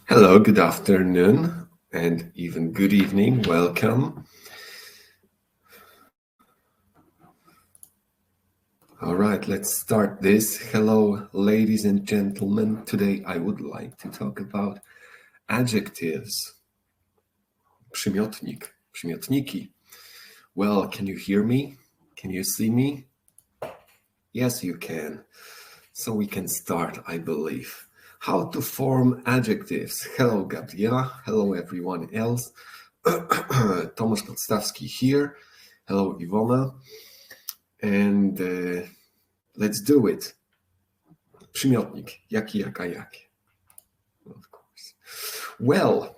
Hello, good afternoon, and even good evening. Welcome. All right, let's start this. Hello, ladies and gentlemen. Today I would like to talk about adjectives. Przymiotnik, przymiotniki. Well, can you hear me? Can you see me? Yes, you can. So we can start, I believe. How to form adjectives. Hello, Gabriela. Hello, everyone else. Tomasz Podstawski here. Hello, Iwona. And let's do it. Przymiotnik. Jaki, jaka, jakie. Of course. Well,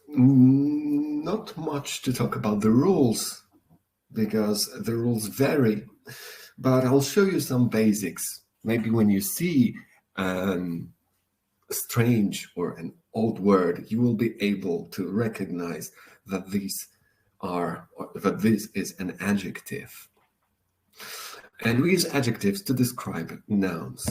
not much to talk about the rules because the rules vary, but I'll show you some basics. Maybe when you see a strange or an old word, you will be able to recognize that this is an adjective. And we use adjectives to describe nouns.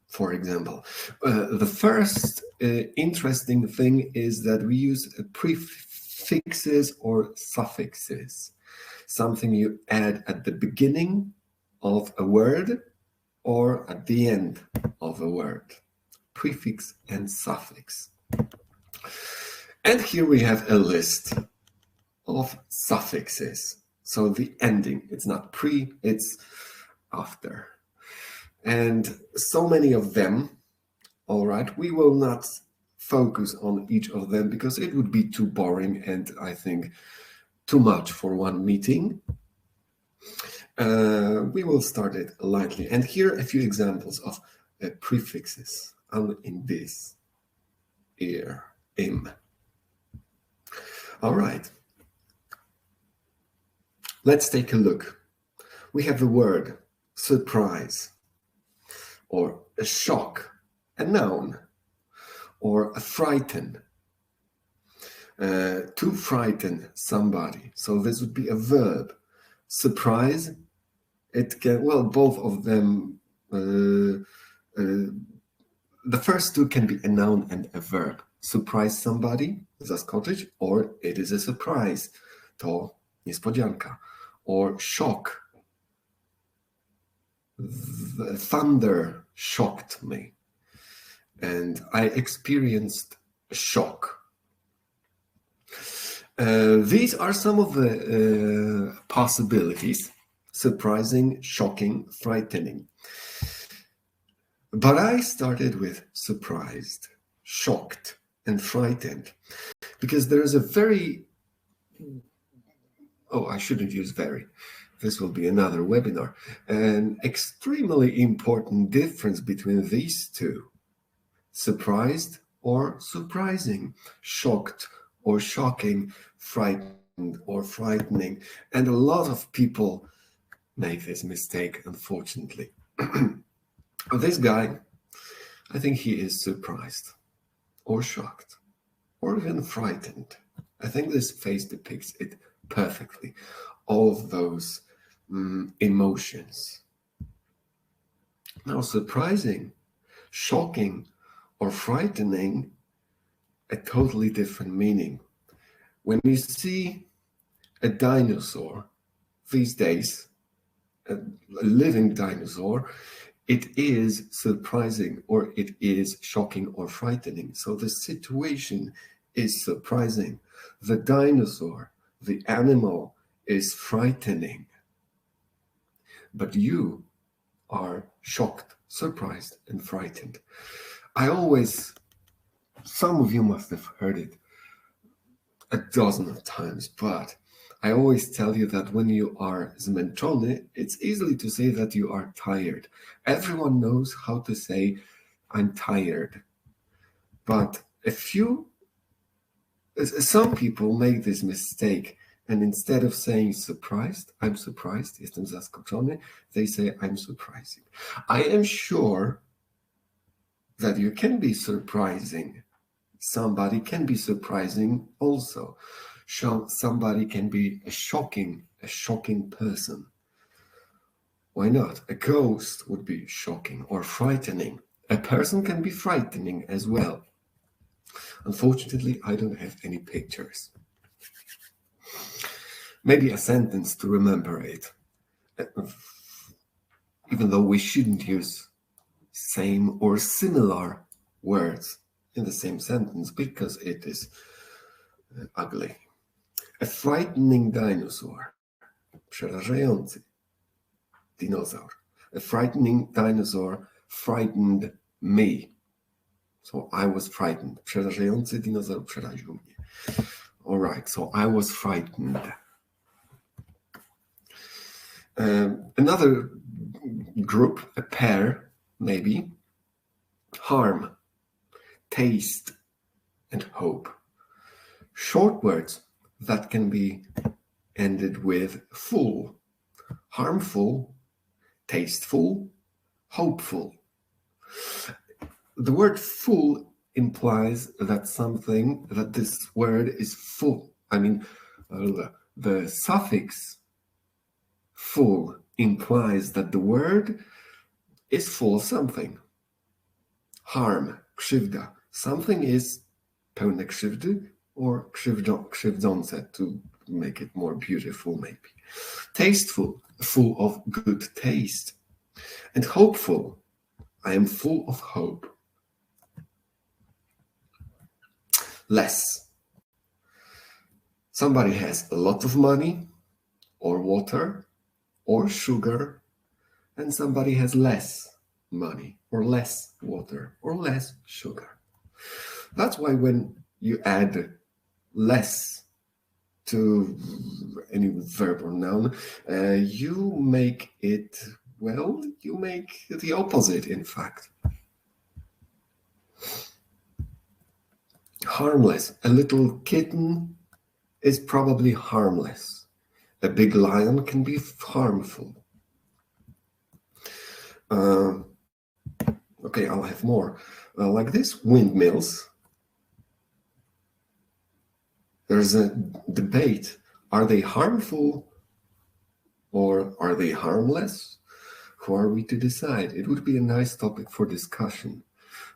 For example, the first interesting thing is that we use prefixes or suffixes, something you add at the beginning of a word or at the end of a word. Prefix and suffix. And here we have a list of suffixes. So the ending, it's not pre, it's after. And so many of them, all right, we will not focus on each of them because it would be too boring and I think too much for one meeting. We will start it lightly. And here are a few examples of prefixes. In this, ear, im. All right. Let's take a look. We have the word surprise, or a shock, a noun, or a frighten. To frighten somebody. So this would be a verb. Surprise, it can, well, both of them, the first two can be a noun and a verb. Surprise somebody, zaskoczyć, or it is a surprise, to niespodzianka. Or shock, the thunder shocked me, and I experienced a shock. These are some of the possibilities: surprising, shocking, frightening. But I started with surprised, shocked, and frightened because there is a very, I shouldn't use very. This will be another webinar. An extremely important difference between these two: surprised or surprising, shocked or shocking, frightened or frightening. And a lot of people make this mistake, unfortunately. This guy, I think he is surprised or shocked or even frightened. I think this face depicts it perfectly. All of those emotions. Now, surprising, shocking, or frightening, a totally different meaning. When you see a dinosaur these days, a living dinosaur, it is surprising or it is shocking or frightening. So the situation is surprising. The dinosaur, the animal, is frightening. But you are shocked, surprised, and frightened. Some of you must have heard it a dozen of times, but I always tell you that when you are zmęczony, it's easy to say that you are tired. Everyone knows how to say, I'm tired. But some people make this mistake, and instead of saying surprised, I'm surprised, jestem zaskoczony, they say, I'm surprising. I am sure that you can be surprising. Somebody can be surprising also. Somebody can be a shocking person. Why not? A ghost would be shocking or frightening. A person can be frightening as well. Unfortunately, I don't have any pictures. Maybe a sentence to remember it. Even though we shouldn't use same or similar words in the same sentence because it is ugly. A frightening dinosaur. Przerażający dinosaur. A frightening dinosaur frightened me. So I was frightened. Przerażający dinozaur przeraził mnie. All right, so I was frightened. Another group, a pair, maybe. Harm, taste, and hope. Short words that can be ended with full. Harmful, tasteful, hopeful. The word full implies that this word is full. I mean, the suffix full implies that the word is full of something. Harm, krzywda. Something is pełne krzywdy or krzywdzące, to make it more beautiful maybe. Tasteful, full of good taste. And hopeful, I am full of hope. Less. Somebody has a lot of money or water or sugar, and somebody has less money or less water or less sugar. That's why when you add less to any verb or noun, you make the opposite, in fact. Harmless. A little kitten is probably harmless. A big lion can be harmful. Okay, I'll have more. Like this, windmills. There's a debate. Are they harmful or are they harmless? Who are we to decide? It would be a nice topic for discussion.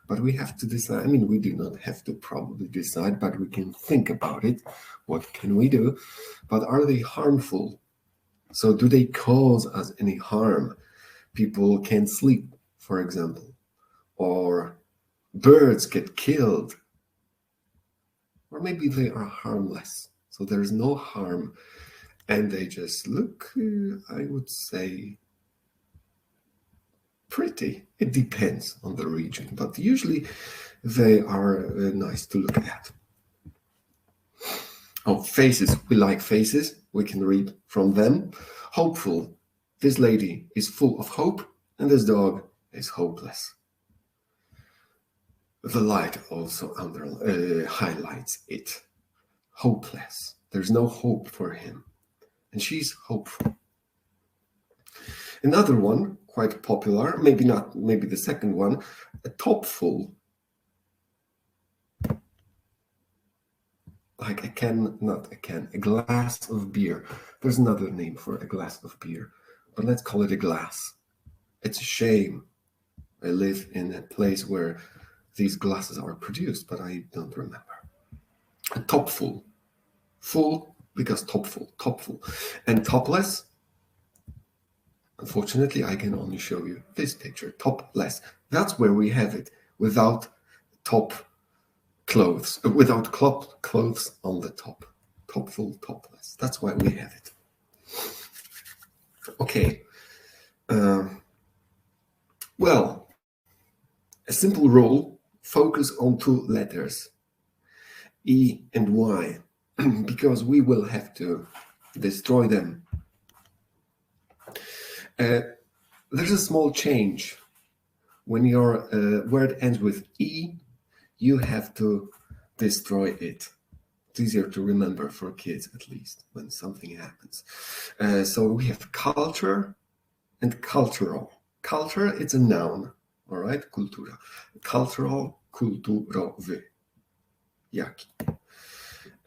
But we have to decide. I mean, we do not have to probably decide, but we can think about it. What can we do? But are they harmful? So do they cause us any harm? People can't sleep, for example, or birds get killed, or maybe they are harmless. So there's no harm, and they just look, I would say, pretty. It depends on the region, but usually they are nice to look at. Oh, faces. We like faces. We can read from them. Hopeful. This lady is full of hope, and this dog is hopeless. The light also highlights it. Hopeless. There's no hope for him. And she's hopeful. Another one, quite popular, maybe the second one, a topful. Like a glass of beer. There's another name for a glass of beer, but let's call it a glass. It's a shame. I live in a place where these glasses are produced, but I don't remember. A topful. Full because topful. And topless, unfortunately, I can only show you this picture, topless. That's where we have it, without clothes on the top. Topful, topless. That's why we have it. Okay. Well, a simple rule, focus on two letters, E and Y, because we will have to destroy them. There's a small change. When your word ends with E, you have to destroy it. It's easier to remember for kids, at least, when something happens. So we have culture and cultural. Culture, it's a noun, all right? Kultura. Cultural, kulturowy. Jaki.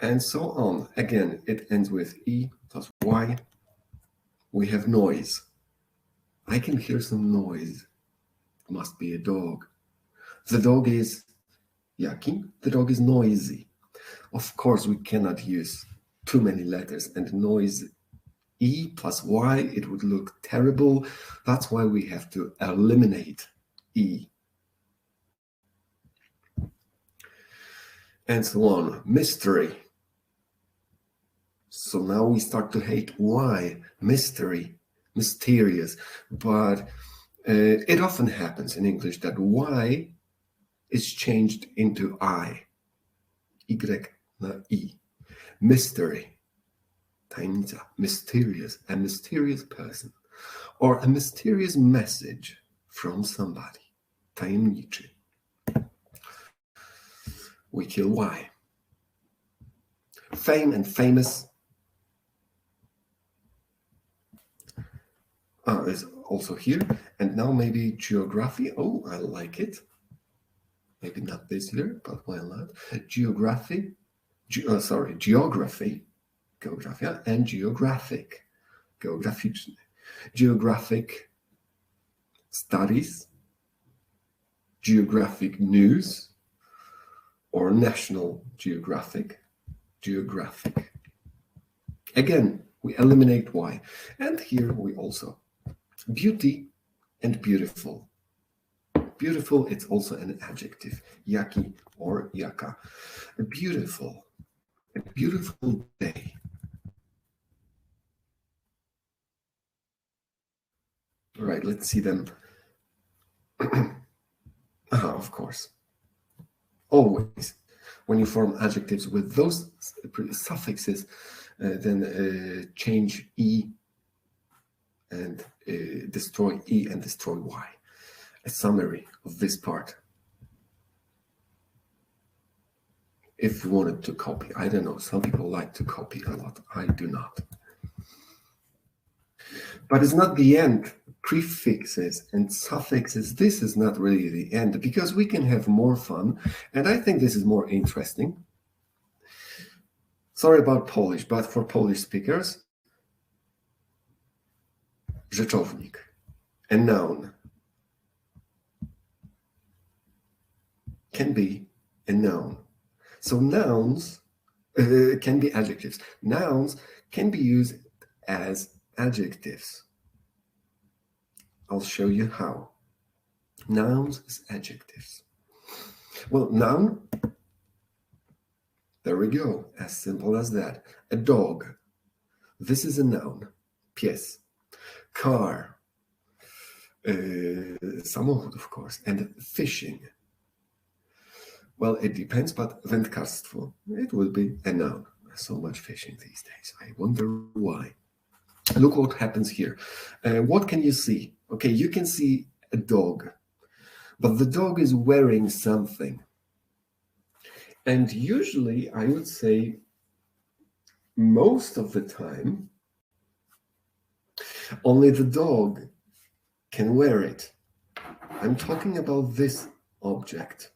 And so on. Again, it ends with E plus Y. We have noise. I can hear some noise. It must be a dog. The dog is yaki. The dog is noisy. Of course, we cannot use too many letters and noise E plus Y. It would look terrible. That's why we have to eliminate E. And so on. Mystery. So now we start to hate Y. Mystery. Mysterious. But it often happens in English that Y is changed into I. Y na I. Mystery. Tajemnica. Mysterious. A mysterious person. Or a mysterious message from somebody. Tajemniczy. We kill Y. Fame and famous is also here. And now maybe geography. Oh, I like it. Maybe not this year, but why not? Geography. Geography. Geografia and geographic. Geograficzny. Geographic studies. Geographic news. Or National Geographic. Geographic. Again, we eliminate Y. And here we also beauty and beautiful. Beautiful, it's also an adjective. Yaki or yaka. Beautiful. A beautiful day. All right, let's see them. Of course. Always, when you form adjectives with those suffixes, then change E and destroy E and destroy Y. A summary of this part. If you wanted to copy, I don't know, some people like to copy a lot. I do not. But it's not the end. Prefixes and suffixes, this is not really the end, because we can have more fun, and I think this is more interesting. Sorry about Polish, but for Polish speakers, rzeczownik, a noun, can be a noun. So nouns can be adjectives. Nouns can be used as adjectives. I'll show you how. Nouns as adjectives. Well, noun, there we go, as simple as that. A dog, this is a noun. Pies. Car, samochód, of course, and fishing. Well, it depends, but wędkarstwo, it will be a noun. So much fishing these days. I wonder why. Look what happens here. What can you see? Okay, you can see a dog, but the dog is wearing something. And usually, I would say, most of the time, only the dog can wear it. I'm talking about this object.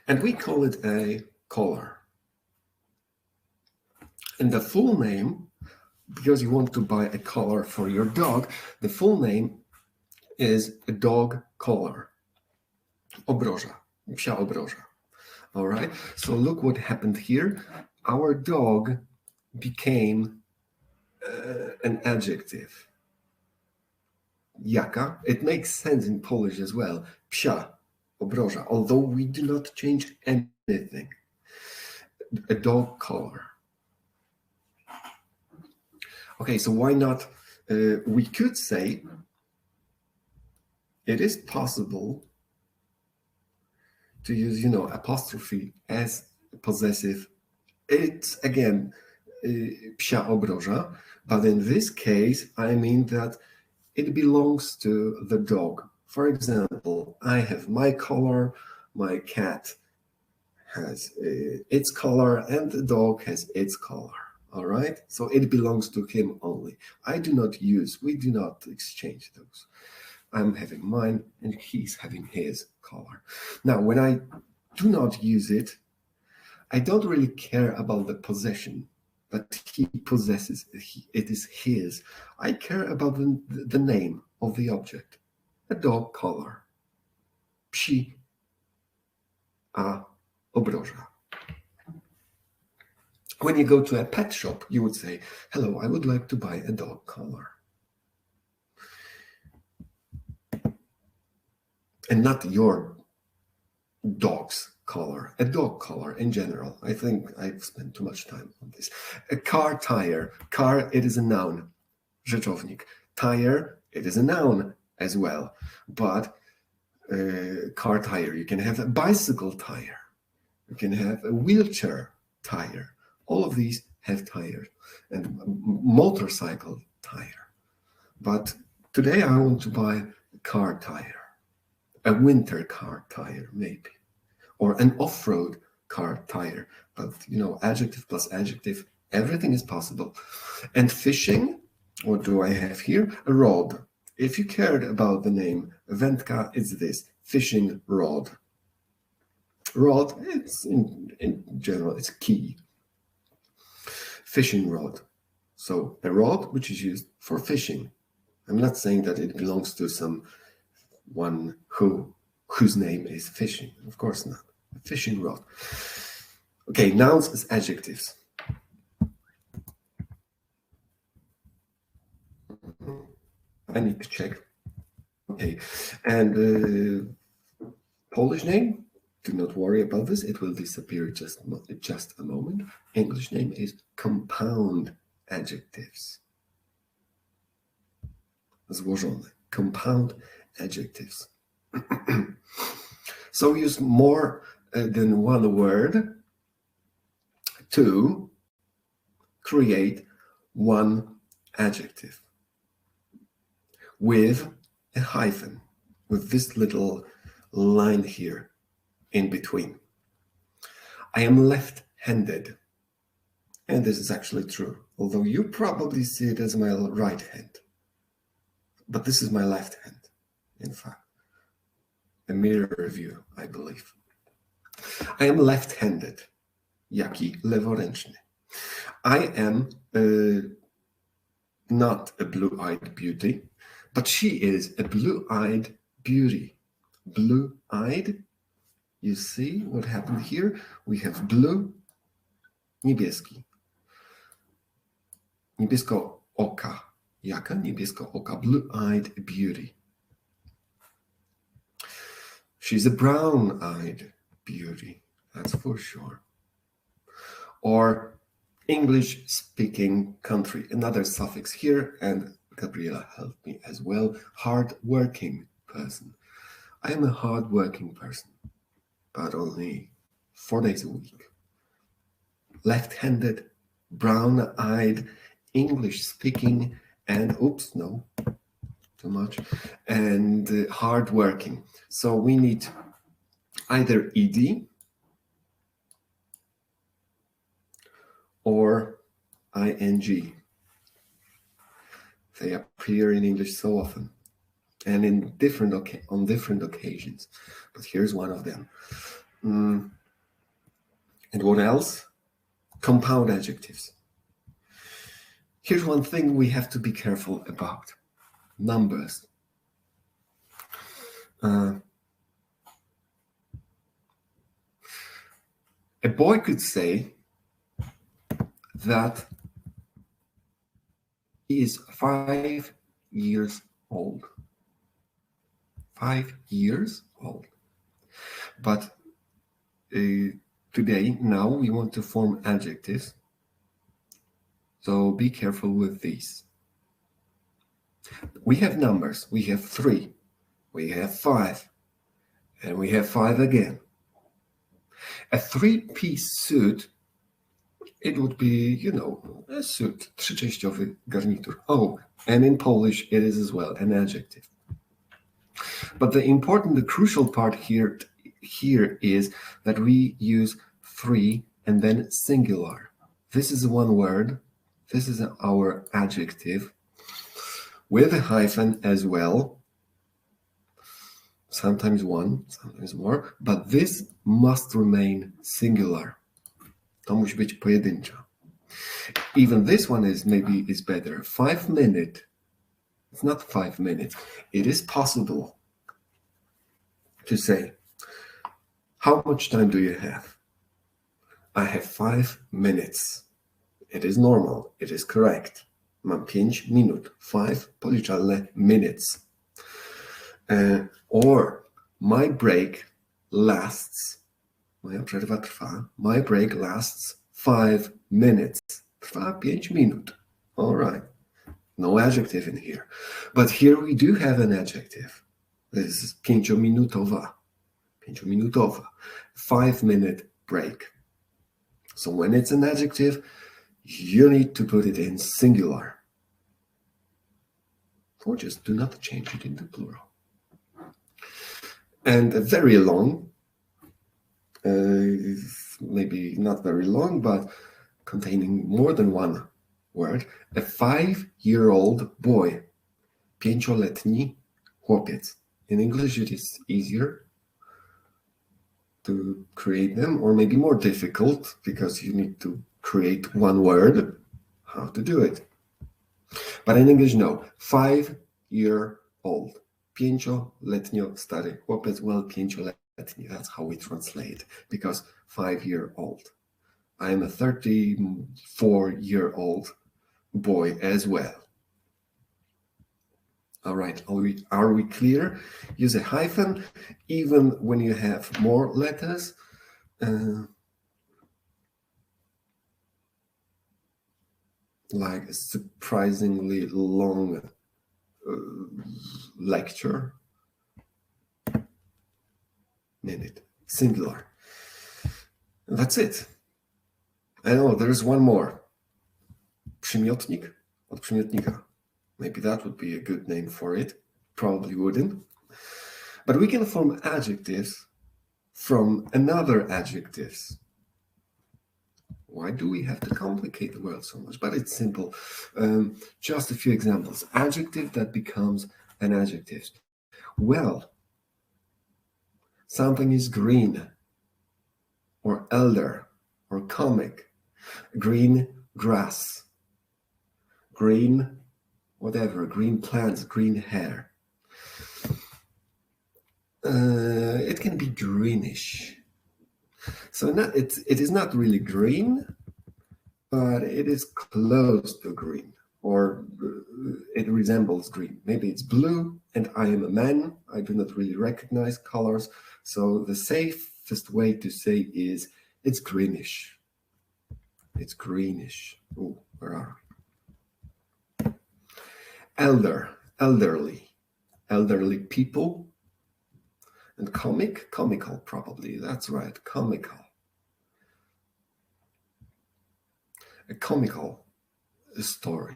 And we call it a collar. And the full name, because you want to buy a collar for your dog, the full name is a dog collar. Obroża, psia obroża. All right, so look what happened here. Our dog became an adjective. Jaka? It makes sense in Polish as well. Psia obroża, although we do not change anything. A dog collar. Okay, so why not? We could say it is possible to use, apostrophe as possessive. It's again psia obroża, but in this case, I mean that it belongs to the dog. For example, I have my collar, my cat has its collar, and the dog has its collar. All right, so it belongs to him only. We do not exchange those. I'm having mine and he's having his collar. Now, when I do not use it, I don't really care about the possession. that he possesses. It is his. I care about the name of the object. A dog collar. Psi a obroża. When you go to a pet shop, you would say, hello, I would like to buy a dog collar. And not your dog's collar, a dog collar in general. I think I've spent too much time on this. A car tire. Car, it is a noun. Rzeczownik. Tire, it is a noun as well. But car tire, you can have a bicycle tire. You can have a wheelchair tire. All of these have tires. And motorcycle tire. But today I want to buy a car tire. A winter car tire, maybe. Or an off-road car tire. But, adjective plus adjective, everything is possible. And fishing, what do I have here? A rod. If you cared about the name, wędka is this, fishing rod. Rod, it's in general, it's key. Fishing rod. So a rod which is used for fishing. I'm not saying that it belongs to someone whose name is fishing. Of course not. A fishing rod. Okay, nouns as adjectives. I need to check. Okay, and Polish name, do not worry about this. It will disappear just a moment. English name is compound adjectives. Złożone. Compound adjectives. So use more than one word to create one adjective with a hyphen, with this little line here in between. I am left-handed, and this is actually true, although you probably see it as my right hand, but this is my left hand, in fact. A mirror view, I believe. I am left-handed. Jaki? Leworęczny. I am not a blue-eyed beauty, but she is a blue-eyed beauty. Blue-eyed. You see what happened here? We have blue, niebieski. Niebiesko-oka. Jaka? Niebiesko-oka. Blue-eyed beauty. She's a brown-eyed beauty, that's for sure. Or English-speaking country, another suffix here, and Gabriela helped me as well. Hard-working person. I am a hard-working person, but only 4 days a week. Left-handed, brown-eyed, English-speaking, and oops, no. Too much, and hardworking. So we need either ed or ing. They appear in English so often and on different occasions. But here's one of them. And what else? Compound adjectives. Here's one thing we have to be careful about. Numbers. A boy could say that he is 5 years old. 5 years old. But today, now, we want to form adjectives. So be careful with these. We have numbers. We have 3. We have 5. And we have 5 again. A 3-piece suit, it would be, a suit, trzyczęściowy garnitur. Oh, and in Polish, it is as well an adjective. But the crucial part here is that we use 3 and then singular. This is one word. This is our adjective with a hyphen as well. Sometimes one, sometimes more, but this must remain singular. To musi być pojedyncza. Even this one is better. 5 minutes. It's not 5 minutes. It is possible to say, how much time do you have? I have 5 minutes. It is normal. It is correct. Mam 5 minut. 5 policzalne minutes. Or my break lasts. Moja przerwa trwa. My break lasts 5 minutes. Trwa 5 minut. All right. No adjective in here. But here we do have an adjective. This is 5-minutowa. 5-minutowa. 5-minute break. So when it's an adjective, you need to put it in singular. Or just do not change it into plural. And a very long, maybe not very long, but containing more than one word, a 5-year-old boy, 5-letni chłopiec. In English, it is easier to create them, or maybe more difficult, because you need to create one word. How to do it? But in English, no. 5-year-old. 5-letnio stary chłopiec, well, 5-letni. That's how we translate, because 5-year-old. I am a 34-year-old boy as well. All right, are we clear? Use a hyphen even when you have more letters. Like a surprisingly long lecture. Minute, singular. That's it. I know there's one more. Przymiotnik od przymiotnika. Maybe that would be a good name for it. Probably wouldn't. But we can form adjectives from another adjectives. Why do we have to complicate the world so much? But it's simple. Just a few examples. Adjective that becomes an adjective. Well, something is green, or elder, or comic. Green grass. Green whatever, green plants, green hair. It can be greenish. So it is not really green, but it is close to green, or it resembles green. Maybe it's blue, and I am a man. I do not really recognize colors. So the safest way to say is it's greenish. It's greenish. Oh, where are we? Elderly people, and comical probably. That's right, comical. A comical story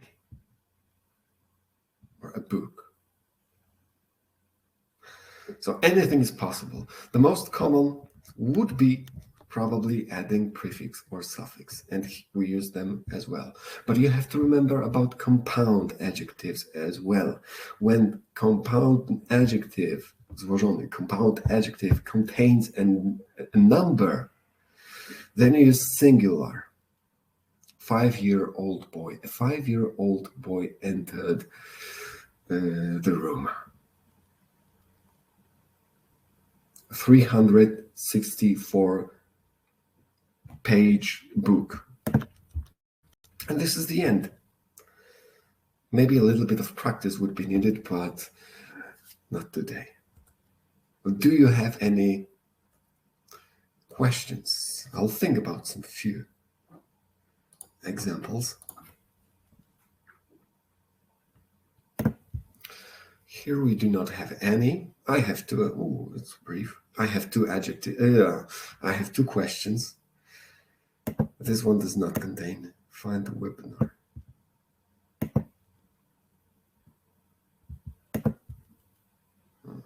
or a book. So anything is possible. The most common would be probably adding prefix or suffix, and we use them as well. But you have to remember about compound adjectives as well. When compound adjective, złożony, compound adjective contains a number, then you use singular. 5-year-old boy. A 5-year-old boy entered the room. 364-page book. And this is the end. Maybe a little bit of practice would be needed, but not today. Do you have any questions? I'll think about some few examples. Here we do not have any. I have two. Oh, it's brief. I have two adjectives. I have two questions. This one does not contain. Find the webinar. Oh,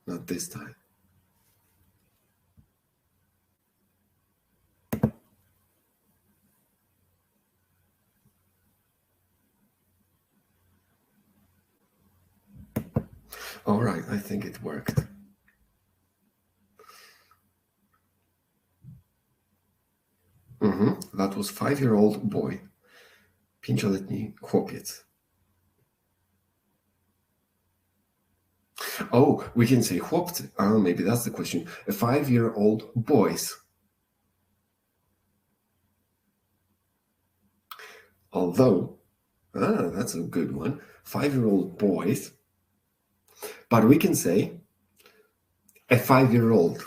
not this time. All right, I think it worked. That was 5-year-old boy. 5-letni chłopiec. Oh, we can say chłopcy. Maybe that's the question. A 5-year-old boys. Although, that's a good one. 5-year-old boys. But we can say a 5-year-old.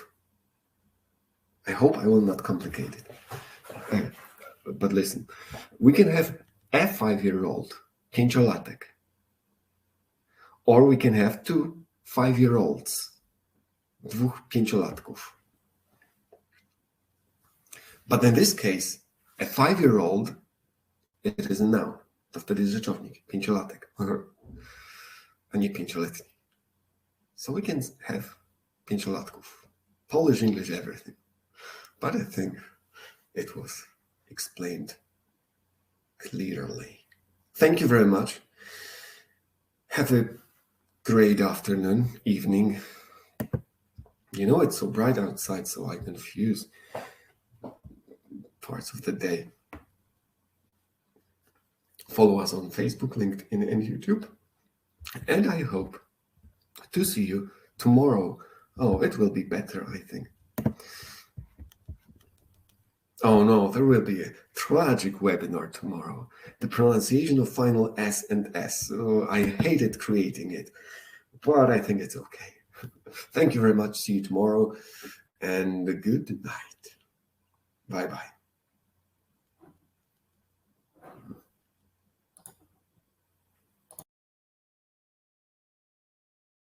I hope I will not complicate it. But listen, we can have a 5-year-old, 5-latek. Or we can have 2 5-year-olds, 2 5-latków. But in this case, a 5-year-old, it is a noun. To wtedy jest rzeczownik, 5-latek, a nie 5-letni. So we can have 5-latków. Polish, English, everything. But I think it was explained clearly. Thank you very much. Have a great afternoon, evening. You know, it's so bright outside, so I confuse parts of the day. Follow us on Facebook, LinkedIn, and YouTube. And I hope to see you tomorrow. Oh, it will be better, I think. Oh no, there will be a tragic webinar tomorrow. The pronunciation of final S and S. Oh, I hated creating it, but I think it's okay. Thank you very much. See you tomorrow and good night. Bye-bye.